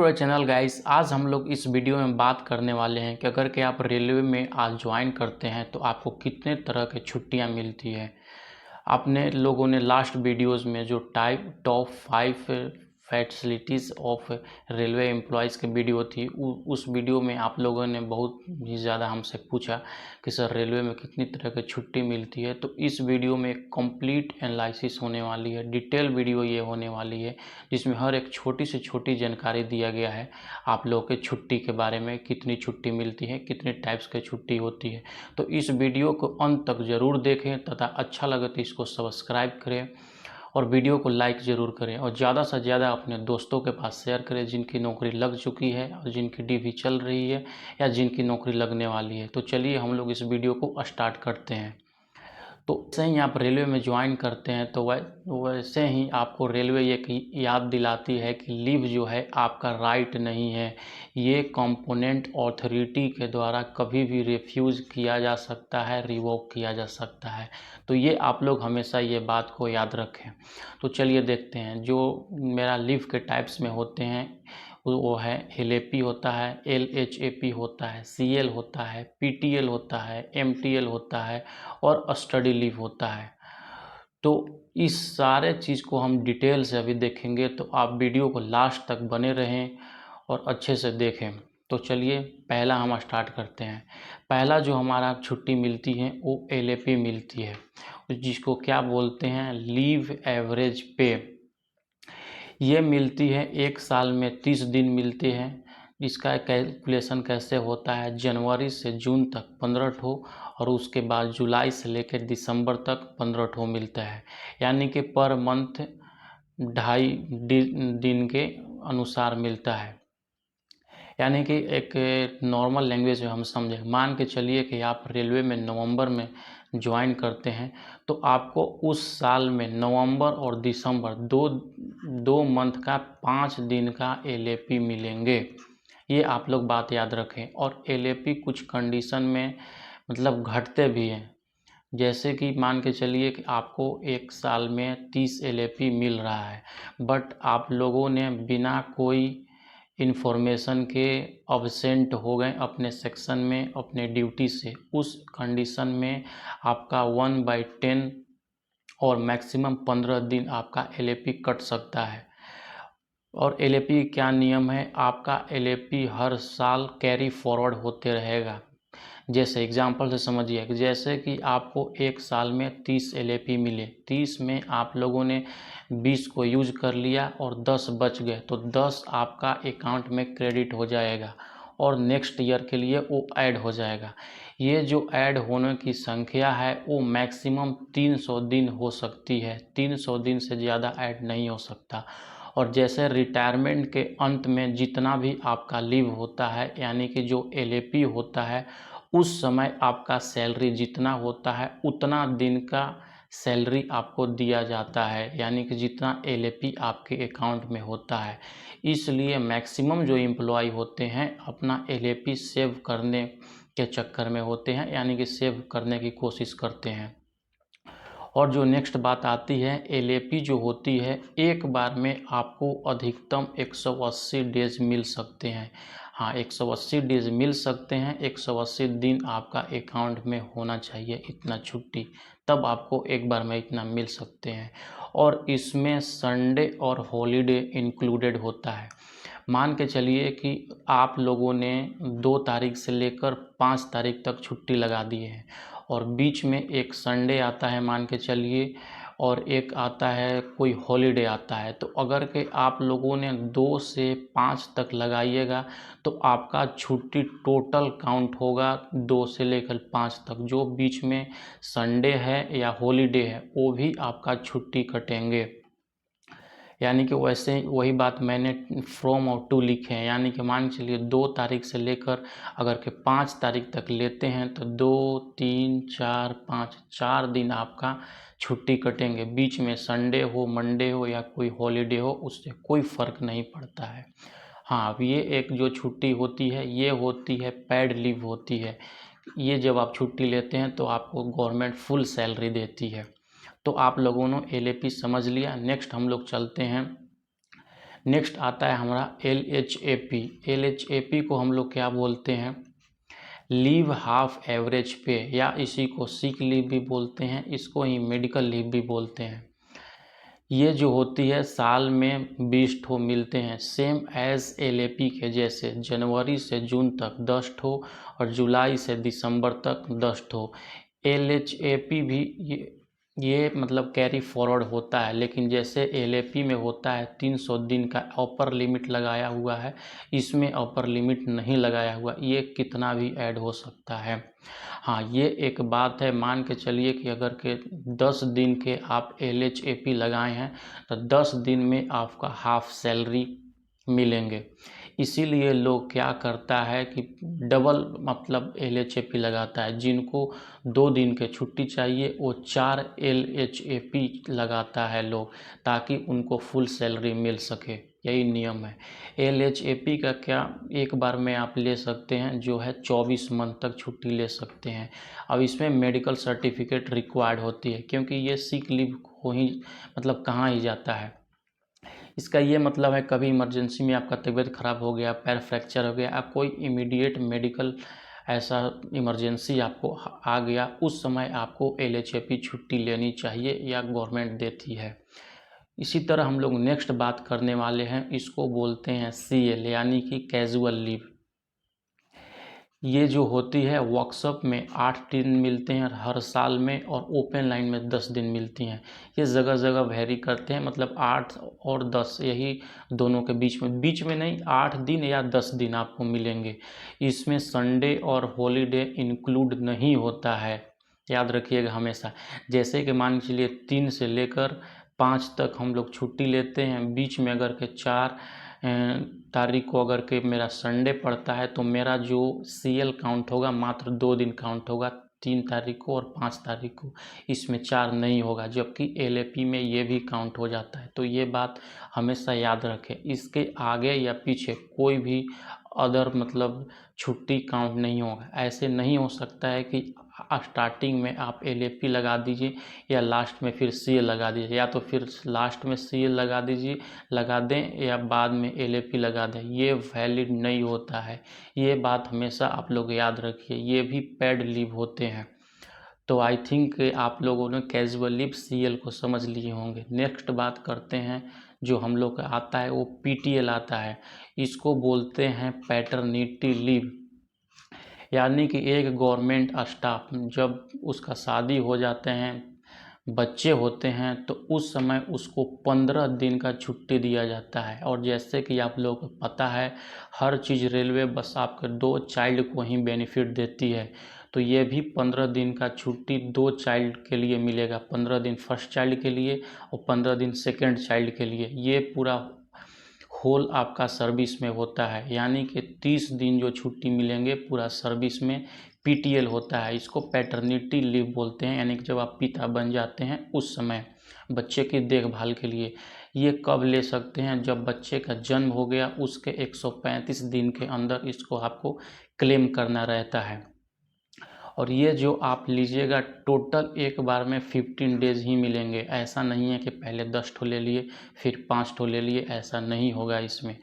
To our channel guys. आज हम लोग इस वीडियो में बात करने वाले हैं कि अगर कि आप रेलवे में आज ज्वाइन करते हैं तो आपको कितने तरह की छुट्टियां मिलती है। आपने लोगों ने लास्ट वीडियोस में जो top 5 facilities of railway employees की वीडियो थी, उस वीडियो में आप लोगों ने बहुत ही ज़्यादा हमसे पूछा कि सर रेलवे में कितनी तरह की छुट्टी मिलती है। तो इस वीडियो में कंप्लीट एनालिसिस होने वाली है, डिटेल वीडियो ये होने वाली है जिसमें हर एक छोटी से छोटी जानकारी दिया गया है आप लोगों के छुट्टी के बारे में, कितनी छुट्टी मिलती है, कितने टाइप्स की छुट्टी होती है। तो इस वीडियो को अंत तक ज़रूर देखें तथा अच्छा लगे तो इसको सब्सक्राइब करें और वीडियो को लाइक ज़रूर करें और ज़्यादा से ज़्यादा अपने दोस्तों के पास शेयर करें जिनकी नौकरी लग चुकी है और जिनकी डीवी चल रही है या जिनकी नौकरी लगने वाली है। तो चलिए हम लोग इस वीडियो को स्टार्ट करते हैं। तो वैसे ही आप रेलवे में ज्वाइन करते हैं तो वैसे ही आपको रेलवे ये याद दिलाती है कि लीव जो है आपका राइट नहीं है, ये कंपोनेंट अथॉरिटी के द्वारा कभी भी रिफ्यूज़ किया जा सकता है, रिवोक किया जा सकता है। तो ये आप लोग हमेशा ये बात को याद रखें। तो चलिए देखते हैं जो मेरा लीव के टाइप्स में होते हैं। वो है LAP होता है, LHAP होता है, CL होता है, PTL होता है, MTL होता है और स्टडी लीव होता है। तो इस सारे चीज़ को हम डिटेल से अभी देखेंगे, तो आप वीडियो को लास्ट तक बने रहें और अच्छे से देखें। तो चलिए पहला हम स्टार्ट करते हैं। पहला जो हमारा छुट्टी मिलती है वो LAP मिलती है, जिसको क्या बोलते हैं, लीव एवरेज पे। ये मिलती है एक साल में 30 दिन मिलते हैं। इसका कैलकुलेशन कैसे होता है, जनवरी से जून तक 15 ठो और उसके बाद जुलाई से लेकर दिसंबर तक 15 ठो मिलता है। यानी कि पर मंथ 2.5 दिन के अनुसार मिलता है। यानी कि एक नॉर्मल लैंग्वेज में हम समझें, मान के चलिए कि आप रेलवे में नवंबर में ज्वाइन करते हैं तो आपको उस साल में नवंबर और दिसंबर दो मंथ का 5 दिन का LAP मिलेंगे। ये आप लोग बात याद रखें। और LAP कुछ कंडीशन में मतलब घटते भी हैं, जैसे कि मान के चलिए कि आपको एक साल में 30 LAP मिल रहा है, बट आप लोगों ने बिना कोई इन्फॉर्मेशन के अब्सेंट हो गए अपने सेक्शन में अपने ड्यूटी से, उस कंडीशन में आपका 1/10 और मैक्सिमम 15 दिन आपका LAP कट सकता है। और LAP क्या नियम है, आपका LAP हर साल कैरी फॉरवर्ड होते रहेगा। जैसे एग्जांपल से समझिए कि जैसे कि आपको एक साल में 30 LAP मिले, 30 में आप लोगों ने 20 को यूज कर लिया और 10 बच गए, तो 10 आपका अकाउंट में क्रेडिट हो जाएगा और नेक्स्ट ईयर के लिए वो ऐड हो जाएगा। ये जो ऐड होने की संख्या है वो मैक्सिमम 300 दिन हो सकती है, 300 दिन से ज़्यादा ऐड नहीं हो सकता। और जैसे रिटायरमेंट के अंत में जितना भी आपका लीव होता है, यानी कि जो LAP होता है, उस समय आपका सैलरी जितना होता है उतना दिन का सैलरी आपको दिया जाता है, यानी कि जितना LAP आपके अकाउंट में होता है। इसलिए मैक्सिमम जो एम्प्लॉय होते हैं अपना LAP सेव करने के चक्कर में होते हैं, यानी कि सेव करने की कोशिश करते हैं। और जो नेक्स्ट बात आती है, LAP जो होती है एक बार में आपको अधिकतम 180 डेज मिल सकते हैं। हाँ, 180 डेज मिल सकते हैं, 180 दिन आपका अकाउंट में होना चाहिए इतना छुट्टी, तब आपको एक बार में इतना मिल सकते हैं। और इसमें संडे और हॉलीडे इंक्लूडेड होता है। मान के चलिए कि आप लोगों ने 2 तारीख से लेकर 5 तारीख तक छुट्टी लगा दी है और बीच में एक संडे आता है मान के चलिए, और एक आता है कोई हॉलीडे आता है। तो अगर के आप लोगों ने 2 से 5 तक लगाइएगा तो आपका छुट्टी टोटल काउंट होगा 2 से लेकर 5 तक। जो बीच में संडे है या हॉलीडे है वो भी आपका छुट्टी कटेंगे। यानी कि वैसे वही बात मैंने फ्रॉम और टू लिखे हैं, यानी कि मान के चलिए 2 तारीख से लेकर अगर के 5 तारीख तक लेते हैं तो 2, 3, 4, 5 4 दिन आपका छुट्टी कटेंगे। बीच में संडे हो, मंडे हो या कोई हॉलीडे हो, उससे कोई फ़र्क नहीं पड़ता है। हाँ, अब ये एक जो छुट्टी होती है ये होती है पेड लीव होती है। ये जब आप छुट्टी लेते हैं तो आपको गवर्नमेंट फुल सैलरी देती है। तो आप लोगों ने LAP समझ लिया। नेक्स्ट हम लोग चलते हैं नेक्स्ट आता है हमारा LHAP। LHAP को हम लोग क्या बोलते हैं, लीव हाफ एवरेज पे, या इसी को सिक लीव भी बोलते हैं, इसको ही मेडिकल लीव भी बोलते हैं। ये जो होती है साल में 20 ठो मिलते हैं, सेम एज LAP के जैसे। जनवरी से जून तक 10 ठो और जुलाई से दिसंबर तक 10 ठो। LHAP भी ये मतलब कैरी फॉरवर्ड होता है, लेकिन जैसे LAP में होता है 300 दिन का अपर लिमिट लगाया हुआ है, इसमें अपर लिमिट नहीं लगाया हुआ, ये कितना भी ऐड हो सकता है। हाँ, ये एक बात है, मान के चलिए कि अगर के 10 दिन के आप LHAP लगाए हैं तो 10 दिन में आपका हाफ सैलरी मिलेंगे। इसीलिए लोग क्या करता है कि डबल मतलब LHAP लगाता है। जिनको 2 दिन के छुट्टी चाहिए वो 4 LHAP लगाता है लोग, ताकि उनको फुल सैलरी मिल सके। यही नियम है। LHAP का क्या, एक बार में आप ले सकते हैं जो है 24 मंथ तक छुट्टी ले सकते हैं। अब इसमें मेडिकल सर्टिफिकेट रिक्वायर्ड होती है, क्योंकि ये सिक लीव को ही मतलब कहाँ ही जाता है। इसका ये मतलब है कभी इमरजेंसी में आपका तबीयत ख़राब हो गया, पैर फ्रैक्चर हो गया, आप कोई इमीडिएट मेडिकल ऐसा इमरजेंसी आपको आ गया, उस समय आपको LHAP छुट्टी लेनी चाहिए या गवर्नमेंट देती है। इसी तरह हम लोग नेक्स्ट बात करने वाले हैं, इसको बोलते हैं CL यानी कि कैजुअल लीव। ये जो होती है वर्कशॉप में 8 दिन मिलते हैं हर साल में, और ओपन लाइन में 10 दिन मिलती हैं। ये जगह जगह वेरी करते हैं, मतलब 8 और 10 यही दोनों के बीच में नहीं, 8 दिन या 10 दिन आपको मिलेंगे। इसमें संडे और हॉलीडे इंक्लूड नहीं होता है, याद रखिएगा हमेशा। जैसे कि मान के चलिए 3 से लेकर 5 तक हम लोग छुट्टी लेते हैं, बीच में अगर के 4 तारीख को अगर के मेरा संडे पड़ता है तो मेरा जो CL काउंट होगा मात्र 2 दिन काउंट होगा, 3 तारीख को और 5 तारीख को, इसमें 4 नहीं होगा। जबकि LAP में ये भी काउंट हो जाता है, तो ये बात हमेशा याद रखें। इसके आगे या पीछे कोई भी अदर मतलब छुट्टी काउंट नहीं होगा। ऐसे नहीं हो सकता है कि स्टार्टिंग में आप LAP लगा दीजिए या लास्ट में फिर CL लगा दीजिए, या तो फिर लास्ट में CL लगा दें या बाद में LAP लगा दें, ये वैलिड नहीं होता है। ये बात हमेशा आप लोग याद रखिए, ये भी पेड लीव होते हैं। तो आई थिंक आप लोगों ने कैजुअल लीव CL को समझ लिए होंगे। नेक्स्ट बात करते हैं, जो हम लोग का आता है वो PTL आता है। इसको बोलते हैं पैटर्निटी लीव। यानी कि एक गवर्नमेंट स्टाफ जब उसका शादी हो जाते हैं, बच्चे होते हैं, तो उस समय उसको 15 दिन का छुट्टी दिया जाता है। और जैसे कि आप लोगों को पता है, हर चीज़ रेलवे बस आपके 2 चाइल्ड को ही बेनिफिट देती है। तो ये भी 15 दिन का छुट्टी 2 चाइल्ड के लिए मिलेगा, 15 दिन फर्स्ट चाइल्ड के लिए और 15 दिन सेकेंड चाइल्ड के लिए। ये पूरा होल आपका सर्विस में होता है, यानी कि 30 दिन जो छुट्टी मिलेंगे पूरा सर्विस में PTL होता है। इसको पैटर्निटी लीव बोलते हैं, यानी कि जब आप पिता बन जाते हैं उस समय बच्चे की देखभाल के लिए। ये कब ले सकते हैं, जब बच्चे का जन्म हो गया उसके 135 दिन के अंदर इसको आपको क्लेम करना रहता है। और ये जो आप लीजिएगा टोटल एक बार में 15 डेज ही मिलेंगे। ऐसा नहीं है कि पहले 10 ठो ले लिए फिर 5 ठो ले लिए, ऐसा नहीं होगा इसमें।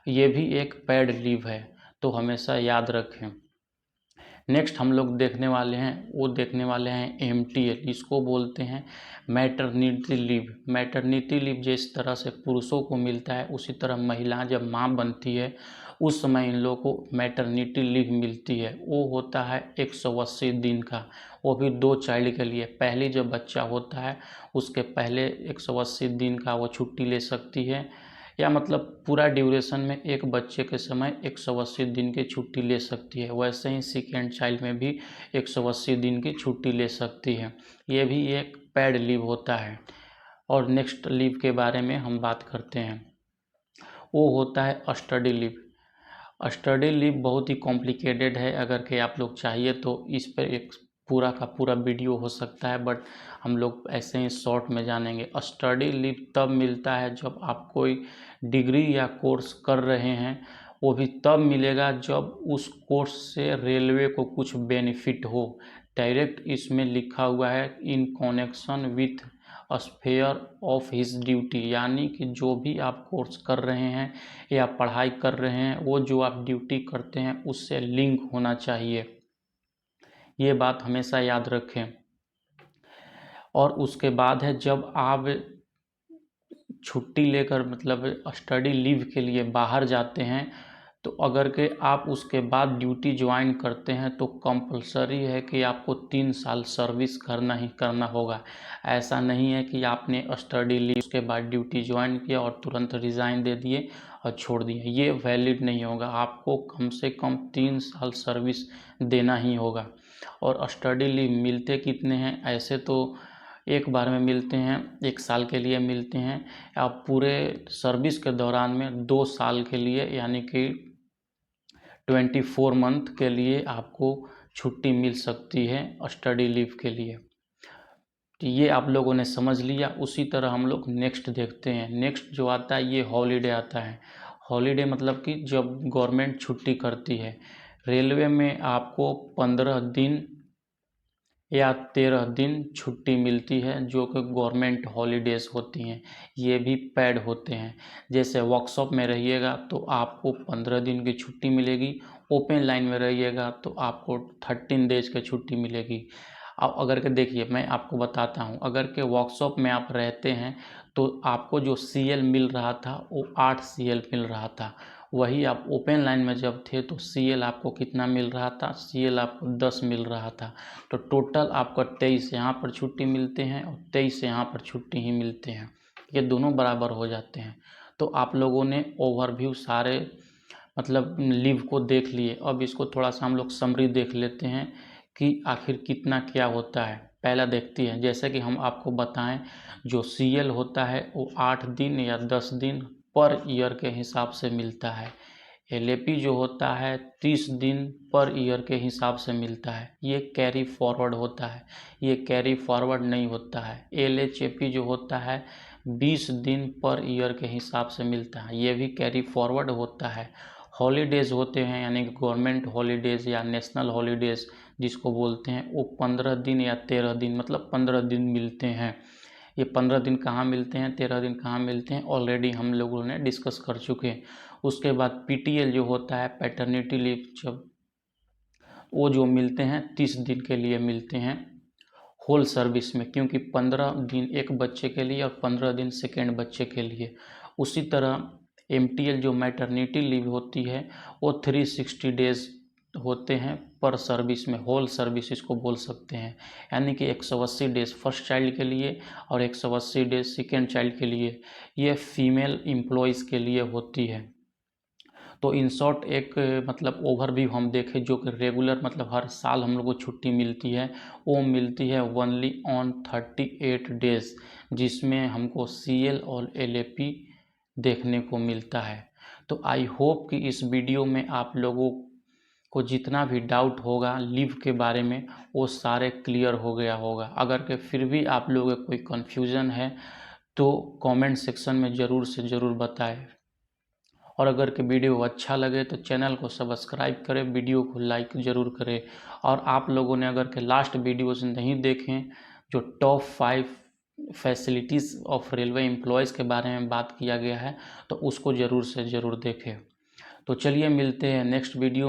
ये भी एक पेड लीव है, तो हमेशा याद रखें। नेक्स्ट हम लोग देखने वाले हैं MTL। इसको बोलते हैं मैटरनिटी लीव। मैटरनिटी लीव जिस तरह से पुरुषों को मिलता है, उसी तरह महिला जब माँ बनती है उस समय इन लोगों को मैटरनिटी लीव मिलती है। वो होता है 180 दिन का, वो भी 2 चाइल्ड के लिए। पहले जब बच्चा होता है उसके पहले 180 दिन का वो छुट्टी ले सकती है, या मतलब पूरा ड्यूरेशन में एक बच्चे के समय 180 दिन की छुट्टी ले सकती है। वैसे ही सेकेंड चाइल्ड में भी 180 दिन की छुट्टी ले सकती है। ये भी एक पेड लीव होता है। और नेक्स्ट लीव के बारे में हम बात करते हैं, वो होता है स्टडी लीव। स्टडी लीव बहुत ही कॉम्प्लिकेटेड है, अगर कि आप लोग चाहिए तो इस पर एक पूरा का पूरा वीडियो हो सकता है, बट हम लोग ऐसे ही शॉर्ट में जानेंगे। स्टडी लीव तब मिलता है जब आप कोई डिग्री या कोर्स कर रहे हैं, वो भी तब मिलेगा जब उस कोर्स से रेलवे को कुछ बेनिफिट हो। डायरेक्ट इसमें लिखा हुआ है in connection with sphere of his duty, यानी कि जो भी आप कोर्स कर रहे हैं या पढ़ाई कर रहे हैं वो जो आप ड्यूटी करते हैं उससे लिंक होना चाहिए, ये बात हमेशा याद रखें। और उसके बाद है जब आप छुट्टी लेकर मतलब स्टडी लीव के लिए बाहर जाते हैं तो अगर के आप उसके बाद ड्यूटी ज्वाइन करते हैं तो कंपलसरी है कि आपको 3 साल सर्विस करना ही करना होगा। ऐसा नहीं है कि आपने स्टडी ली उसके बाद ड्यूटी ज्वाइन किया और तुरंत रिज़ाइन दे दिए और छोड़ दिए, ये वैलिड नहीं होगा। आपको कम से कम 3 साल सर्विस देना ही होगा। और स्टडी लीव मिलते कितने हैं, ऐसे तो एक बार में मिलते हैं, 1 साल के लिए मिलते हैं। आप पूरे सर्विस के दौरान में 2 साल के लिए यानी कि 24 मंथ के लिए आपको छुट्टी मिल सकती है स्टडी लीव के लिए। तो ये आप लोगों ने समझ लिया। उसी तरह हम लोग नेक्स्ट देखते हैं। नेक्स्ट जो आता है ये हॉलीडे आता है। हॉलीडे मतलब कि जब गवर्नमेंट छुट्टी करती है। रेलवे में आपको 15 दिन या 13 दिन छुट्टी मिलती है जो कि गवर्नमेंट हॉलीडेज़ होती हैं। ये भी पेड होते हैं। जैसे वर्कशॉप में रहिएगा तो आपको 15 दिन की छुट्टी मिलेगी, ओपन लाइन में रहिएगा तो आपको 13 डेज की छुट्टी मिलेगी। अब अगर के देखिए मैं आपको बताता हूँ, अगर के वर्कशॉप में आप रहते हैं तो आपको जो CL मिल रहा था वो 8 CL मिल रहा था। वही आप ओपन लाइन में जब थे तो CL आपको कितना मिल रहा था, CL आपको 10 मिल रहा था। तो टोटल आपका 23 यहाँ पर छुट्टी मिलते हैं और 23 यहाँ पर छुट्टी ही मिलते हैं, ये दोनों बराबर हो जाते हैं। तो आप लोगों ने ओवरव्यू सारे मतलब लीव को देख लिए। अब इसको थोड़ा सा हम लोग समरी देख लेते हैं कि आखिर कितना क्या होता है। पहला देखते हैं, जैसे कि हम आपको बताएं जो CL होता है वो 8 दिन या 10 दिन पर ईयर के हिसाब से मिलता है। LAP जो होता है 30 दिन पर ईयर के हिसाब से मिलता है, ये कैरी फॉरवर्ड होता है, ये कैरी फॉरवर्ड नहीं होता है। LHAP जो होता है 20 दिन पर ईयर के हिसाब से मिलता है, ये भी कैरी फॉरवर्ड होता है। हॉलीडेज़ होते हैं यानी कि गवर्नमेंट हॉलीडेज़ या नेशनल हॉलीडेज़ जिसको बोलते हैं, वो 15 दिन या 13 दिन मतलब 15 दिन मिलते हैं। ये 15 दिन कहाँ मिलते हैं, 13 दिन कहाँ मिलते हैं, ऑलरेडी हम लोगों ने डिस्कस कर चुके हैं। उसके बाद PTL जो होता है पैटर्निटी लीव, जब वो जो मिलते हैं 30 दिन के लिए मिलते हैं होल सर्विस में, क्योंकि 15 दिन एक बच्चे के लिए और 15 दिन सेकेंड बच्चे के लिए। उसी तरह MTL जो मैटरनिटी लीव होती है वो 360 डेज होते हैं पर सर्विस में, होल सर्विस इसको बोल सकते हैं। यानी कि 180 डेज फर्स्ट चाइल्ड के लिए और 180 डेज सेकेंड चाइल्ड के लिए, ये फीमेल एम्प्लॉयज़ के लिए होती है। तो इन शॉर्ट एक मतलब ओवरव्यू हम देखें जो कि रेगुलर मतलब हर साल हम लोग को छुट्टी मिलती है, वो मिलती है ओनली ऑन 38 डेज, जिसमें हमको CL और LAP देखने को मिलता है। तो आई होप कि इस वीडियो में आप लोगों को जितना भी डाउट होगा लीव के बारे में वो सारे क्लियर हो गया होगा। अगर के फिर भी आप लोगों को कोई कन्फ्यूज़न है तो कमेंट सेक्शन में ज़रूर से ज़रूर बताएं। और अगर के वीडियो अच्छा लगे तो चैनल को सब्सक्राइब करें, वीडियो को लाइक ज़रूर करें। और आप लोगों ने अगर के लास्ट वीडियोस नहीं देखें जो top 5 facilities of railway employees के बारे में बात किया गया है तो उसको ज़रूर से ज़रूर देखें। तो चलिए मिलते हैं नेक्स्ट वीडियो।